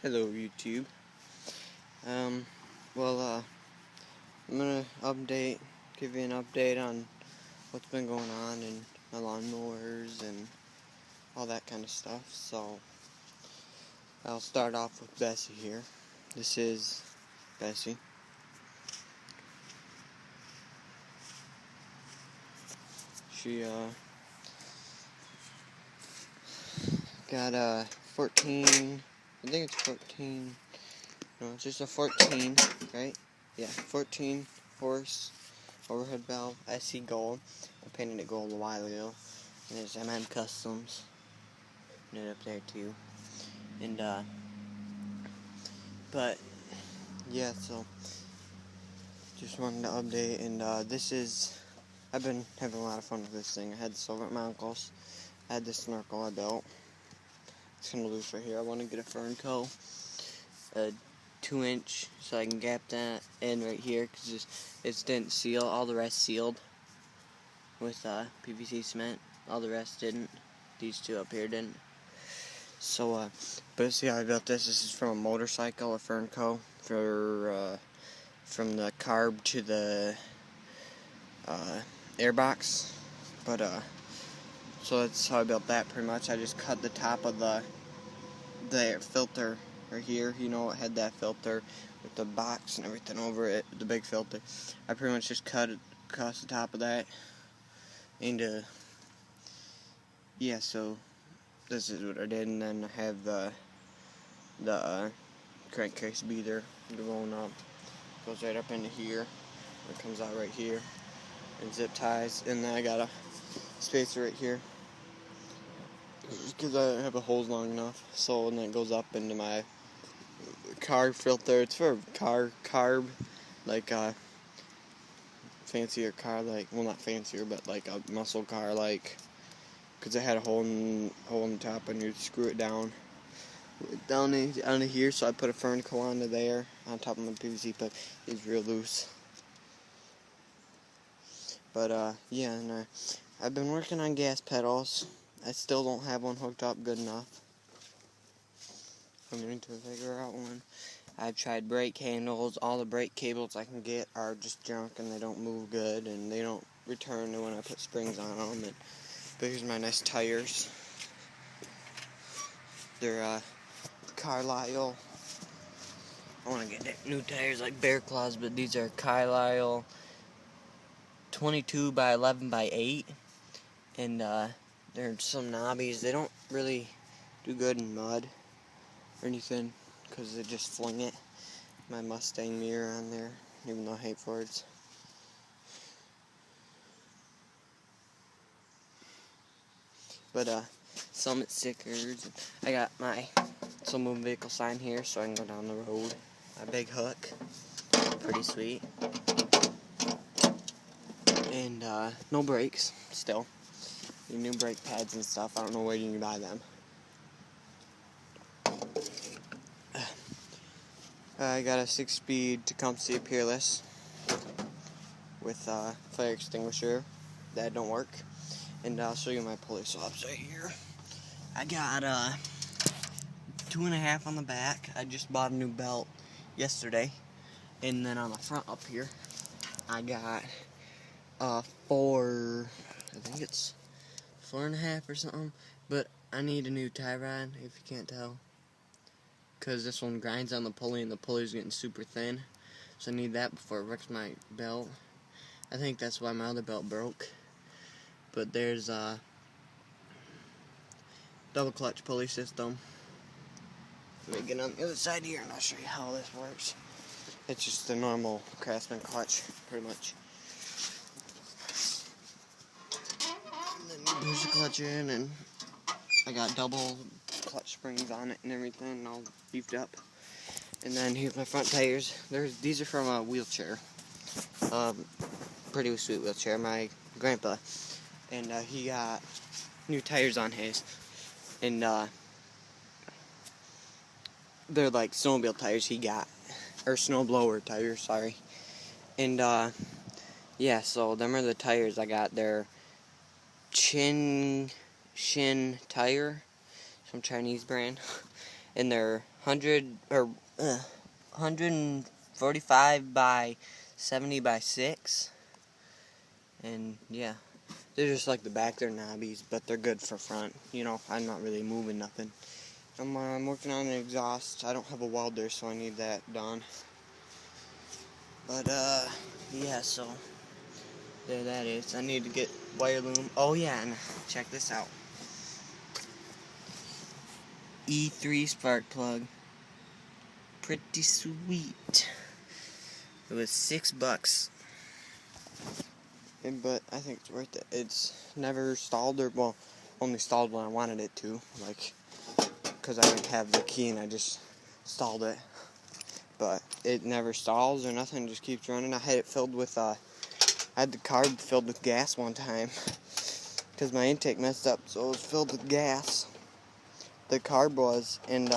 Hello YouTube. I'm gonna give you an update on what's been going on in my lawn mowers and all that kind of stuff. So I'll start off with Bessie here. This is Bessie. She got a 14. I think it's 14. No, it's just a 14, right? Yeah, 14 horse overhead valve SC gold. I painted it gold a while ago. And there's Customs. It up there too. And but yeah, so just wanted to update. And I've been having a lot of fun with this thing. I had this over at my uncle's. I had this snorkel I built. It's kind of loose right here. I want to get a fern coat, a 2-inch, so I can gap that in right here because it didn't seal. All the rest sealed with PVC cement. All the rest didn't. These two up here didn't. So, but see how I built this. This is from a motorcycle, a fern coat for from the carb to the air box. But so that's how I built that pretty much. I just cut the top of the air filter right here. You know, it had that filter with the box and everything over it, the big filter. I pretty much just cut it across the top of that. And yeah, so this is what I did. And then I have the crankcase beater going up. Goes right up into here. It comes out right here. And zip ties. And then I got a spacer right here, because I have a hose long enough. So, and then it goes up into my carb filter. It's for carb, like fancier car, like, well, not fancier, but like a muscle car, like, because it had a hole in the top, and you'd screw it down into here. So I put a fern coat onto there on top of my PVC, but it's real loose. But yeah, and I've been working on gas pedals. I still don't have one hooked up good enough. I'm going to figure out one. I've tried brake handles. All the brake cables I can get are just junk, and they don't move good, and they don't return when I put springs on them. But here's my nice tires. They're Carlisle. I want to get new tires like Bear Claws, but these are Carlisle 22 by 11 by 8. And they're some knobbies. They don't really do good in mud or anything, because they just fling it. My Mustang mirror on there, even though I hate Fords. But Summit stickers. I got my slow moving vehicle sign here, so I can go down the road. My big hook, pretty sweet. And no brakes still. Your new brake pads and stuff. I don't know where you can buy them. I got a 6-speed Tecumseh Peerless with fire extinguisher. That don't work. And I'll show you my pulley swaps right here. I got 2.5 on the back. I just bought a new belt yesterday. And then on the front up here, I got 4. I think it's 4.5 or something. But I need a new tie rod, if you can't tell, because this one grinds on the pulley, and the pulley's getting super thin. So I need that before it wrecks my belt. I think that's why my other belt broke. But there's a double clutch pulley system. Let me get on the other side here and I'll show you how this works. It's just the normal Craftsman clutch, pretty much. And then you push the clutch in, and I got double clutch springs on it and everything, all beefed up. And then here's my front tires. These are from a wheelchair. Pretty sweet wheelchair. My grandpa. And he got new tires on his. And they're like snowmobile tires he got. Or snowblower tires, sorry. And yeah, so them are the tires I got. They're Shin tire, some Chinese brand. and they're 145 by 70 by 6, and yeah, they're just like the back, they're knobbies, but they're good for front. You know, I'm not really moving nothing. I'm working on an exhaust. I don't have a welder, so I need that done. But yeah, so there that is. I need to get wire loom. Oh yeah, and check this out. E3 spark plug. Pretty sweet. It was $6. But I think it's worth it. It's never stalled, or, well, only stalled when I wanted it to. Like, because I didn't have the key and I just stalled it. But it never stalls or nothing, just keeps running. I had it filled with, I had the carb filled with gas one time because my intake messed up, so it was filled with gas. The carb was, and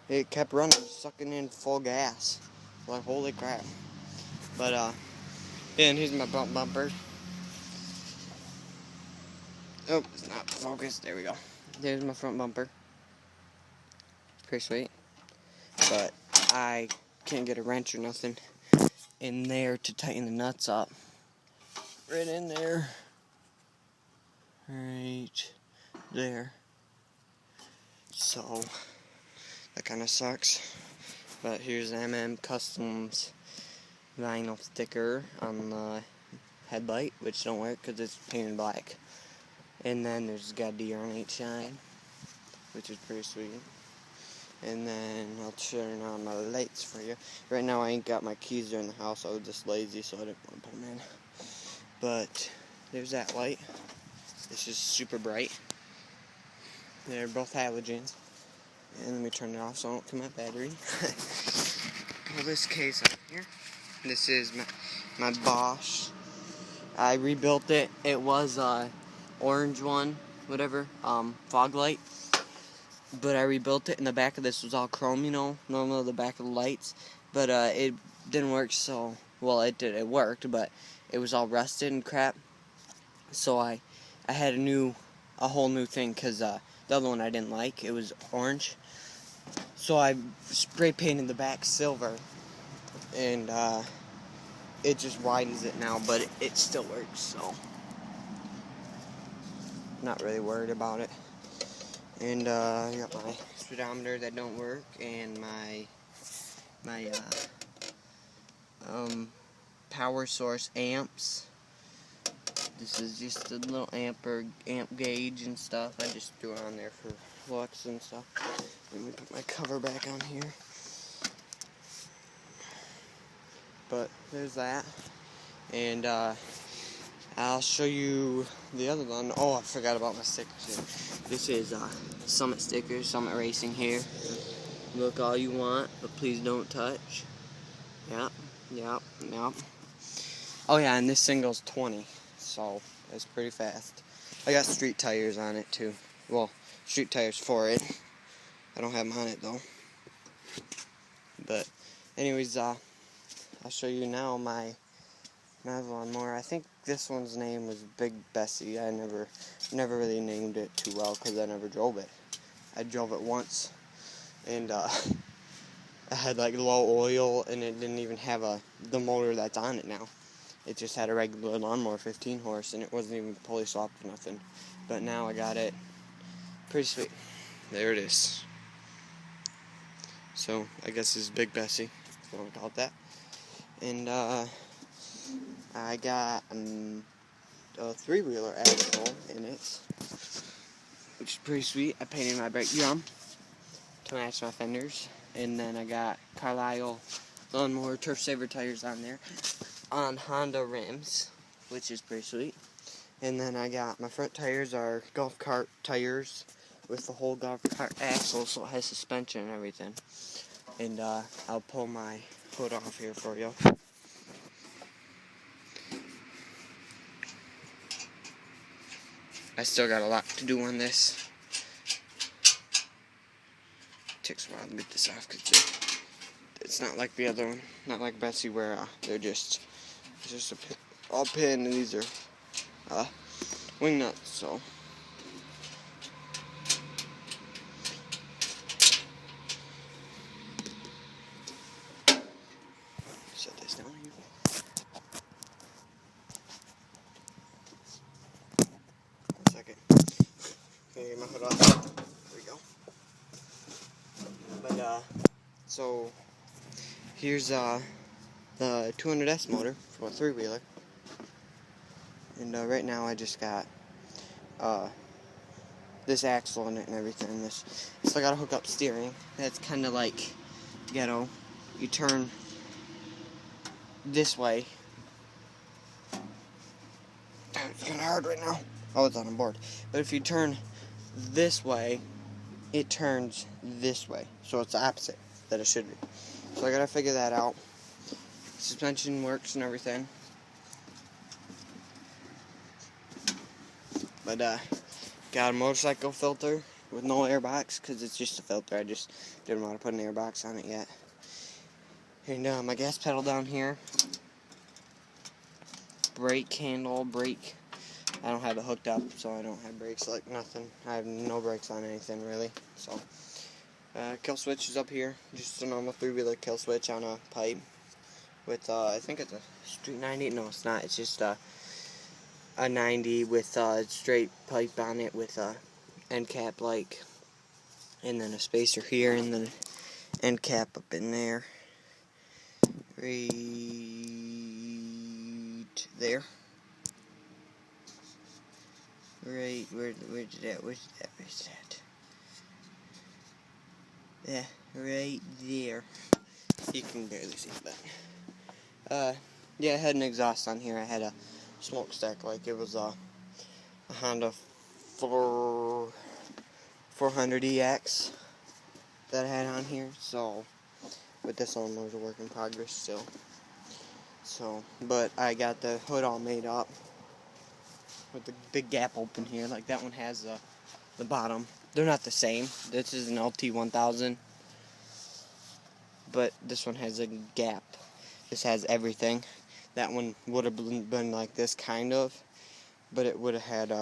it kept running, sucking in full gas. Like, holy crap. But, yeah, and here's my front bumper. Oh, it's not focused. There we go. There's my front bumper. Pretty sweet. But I can't get a wrench or nothing in there to tighten the nuts up. Right in there. Right there. So, that kind of sucks. But here's Customs vinyl sticker on the headlight, which don't work because it's painted black. And then there's got deer on each side, which is pretty sweet. And then I'll turn on my lights for you. Right now I ain't got my keys there in the house. I was just lazy, so I didn't want to put them in. But there's that light. It's just super bright. They're both halogens. And let me turn it off so I don't kill my battery. Pull this case out here. This is my Bosch. I rebuilt it. It was orange one, whatever, fog light. But I rebuilt it, and the back of this was all chrome, you know, normal the back of the lights. But it didn't work, so, well, it did. It worked, but it was all rusted and crap. So I had a whole new thing, because the other one I didn't like. It was orange. So I spray painted the back silver, and it just widens it now, but it still works, so not really worried about it. And I got my speedometer that don't work, and my power source amps. This is just a little amp gauge and stuff. I just threw it on there for looks and stuff. Let me put my cover back on here. But there's that, and I'll show you the other one. Oh, I forgot about my stickers here. This is Summit stickers, Summit Racing here. Look all you want, but please don't touch. Yep. Oh yeah, and this thing goes 20, so it's pretty fast. I got street tires on it too. Well, street tires for it. I don't have them on it though. But anyways, I'll show you now my lawnmower. I think this one's name was Big Bessie. I never really named it too well because I never drove it. I drove it once, and I had like low oil, and it didn't even have the motor that's on it now. It just had a regular lawnmower, 15 horse, and it wasn't even pulley swapped or nothing. But now I got it. Pretty sweet. There it is. So I guess this is Big Bessie, if you want to call it that. And I got a 3-wheeler axle in it, which is pretty sweet. I painted my brake drum to match my fenders, and then I got Carlisle lawnmower Turf Saver tires on there on Honda rims, which is pretty sweet. And then I got my front tires are golf cart tires with the whole golf cart axle, so it has suspension and everything. And I'll pull my hood off here for you. I still got a lot to do on this. It takes a while to get this off because it's not like the other one, not like Bessie where they're just all pin, and these are wing nuts. So so here's the 200S motor for a 3-wheeler. And right now I just got this axle in it and everything. So I gotta hook up steering. That's kind of like ghetto. You turn this way. Damn, it's kind of hard right now. Oh, it's on a board. But if you turn this way, it turns this way. So it's the opposite that it should be. So I gotta figure that out. Suspension works and everything. But got a motorcycle filter with no airbox because it's just a filter. I just didn't want to put an airbox on it yet. And my gas pedal down here. Brake handle, brake. I don't have it hooked up, so I don't have brakes, like nothing. I have no brakes on anything really. So kill switch is up here. Just a normal 3-wheeler kill switch on a pipe with I think it's a Street 90. No, it's not. It's just a 90 with straight pipe on it with a end cap like, and then a spacer here, and then end cap up in there, right there. Right, where's that? Yeah, right there. You can barely see it, but yeah, I had an exhaust on here. I had a smokestack, like it was a Honda 400EX that I had on here. So, but this one was a work in progress still. So, but I got the hood all made up with the big gap open here. Like that one has the bottom. They're not the same. This is an LT1000, but this one has a gap. This has everything. That one would have been like this, kind of, but it would have had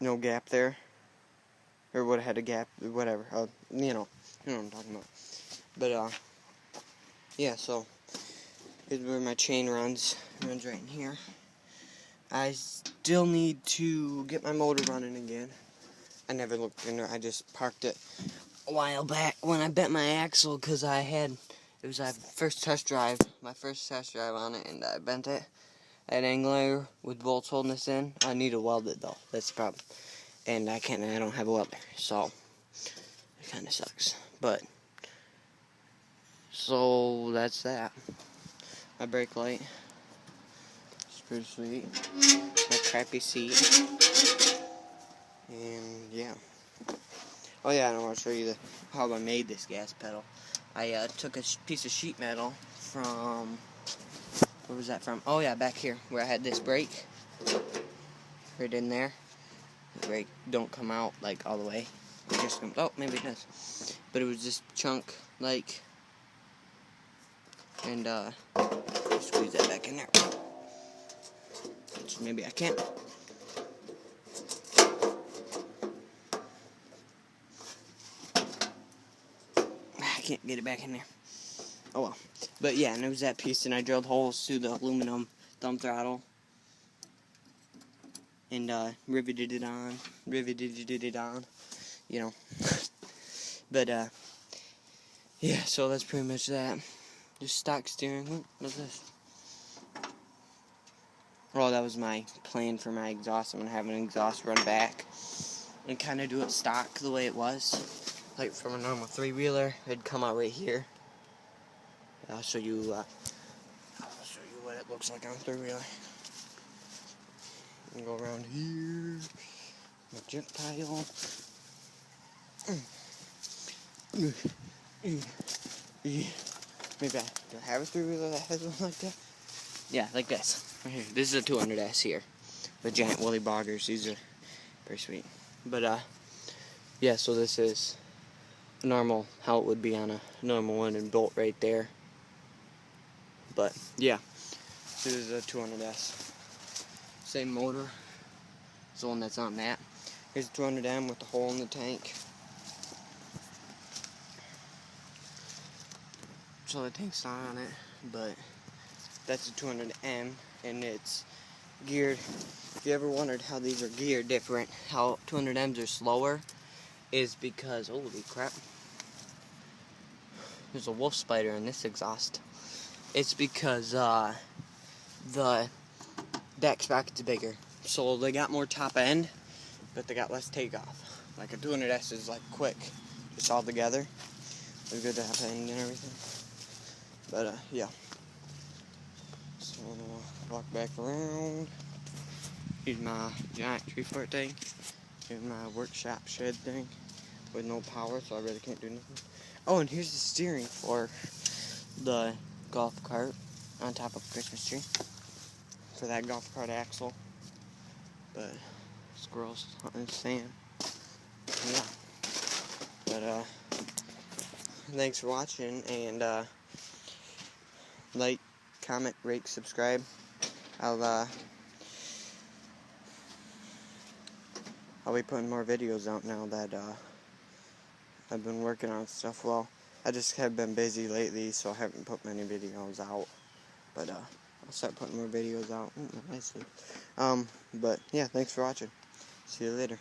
no gap there, or would have had a gap, whatever. You know what I'm talking about. But yeah. So here's where my chain runs. It runs right in here. I still need to get my motor running again. I never looked in there. I just parked it a while back when I bent my axle because it was my first test drive on it, and I bent it at angler with bolts holding this in. I need to weld it though. That's the problem. And I don't have a welder, so it kind of sucks. But so that's that. My brake light. Pretty sweet. My crappy seat. And yeah. Oh yeah, and I want to show you how I made this gas pedal. I took a piece of sheet metal from, where was that from? Oh yeah, back here where I had this brake. Right in there. The brake don't come out like all the way. It just comes, oh maybe it does. But it was this chunk like, and squeeze that back in there. So maybe I can't. I can't get it back in there. Oh well. But yeah, and it was that piece, and I drilled holes through the aluminum thumb throttle. And riveted it on. You know. But yeah, so that's pretty much that. Just stock steering. What's this? Well, that was my plan for my exhaust. I'm going to have an exhaust run back and kind of do it stock the way it was. Like from a normal 3-wheeler, it'd come out right here. I'll show you what it looks like on a 3-wheeler. And go around here. My junk pile. Maybe do I have a 3-wheeler that has one like that? Yeah, like this. Right here. This is a 200S here. The giant woolly boggers. These are very sweet. But, yeah, so this is normal, how it would be on a normal one, and bolt right there. But, yeah. This is a 200S. Same motor. It's the one that's on that. Here's a 200M with the hole in the tank. So the tank's not on it, but that's a 200M, and it's geared. If you ever wondered how these are geared different, how 200Ms are slower, is because, holy crap, there's a wolf spider in this exhaust. It's because the deck sprocket's bigger. So they got more top end, but they got less takeoff. Like a 200S is like quick, just all together. They're good top end and everything. But yeah. So walk back around. Here's my giant tree fort thing. Here's my workshop shed thing with no power, so I really can't do nothing. Oh, and here's the steering for the golf cart on top of the Christmas tree for that golf cart axle. But squirrels hunting sand. Yeah. But thanks for watching, and like, comment, rate, subscribe. I'll be putting more videos out now that I've been working on stuff. Well, I just have been busy lately, so I haven't put many videos out. But I'll start putting more videos out nicely. But yeah, thanks for watching. See you later.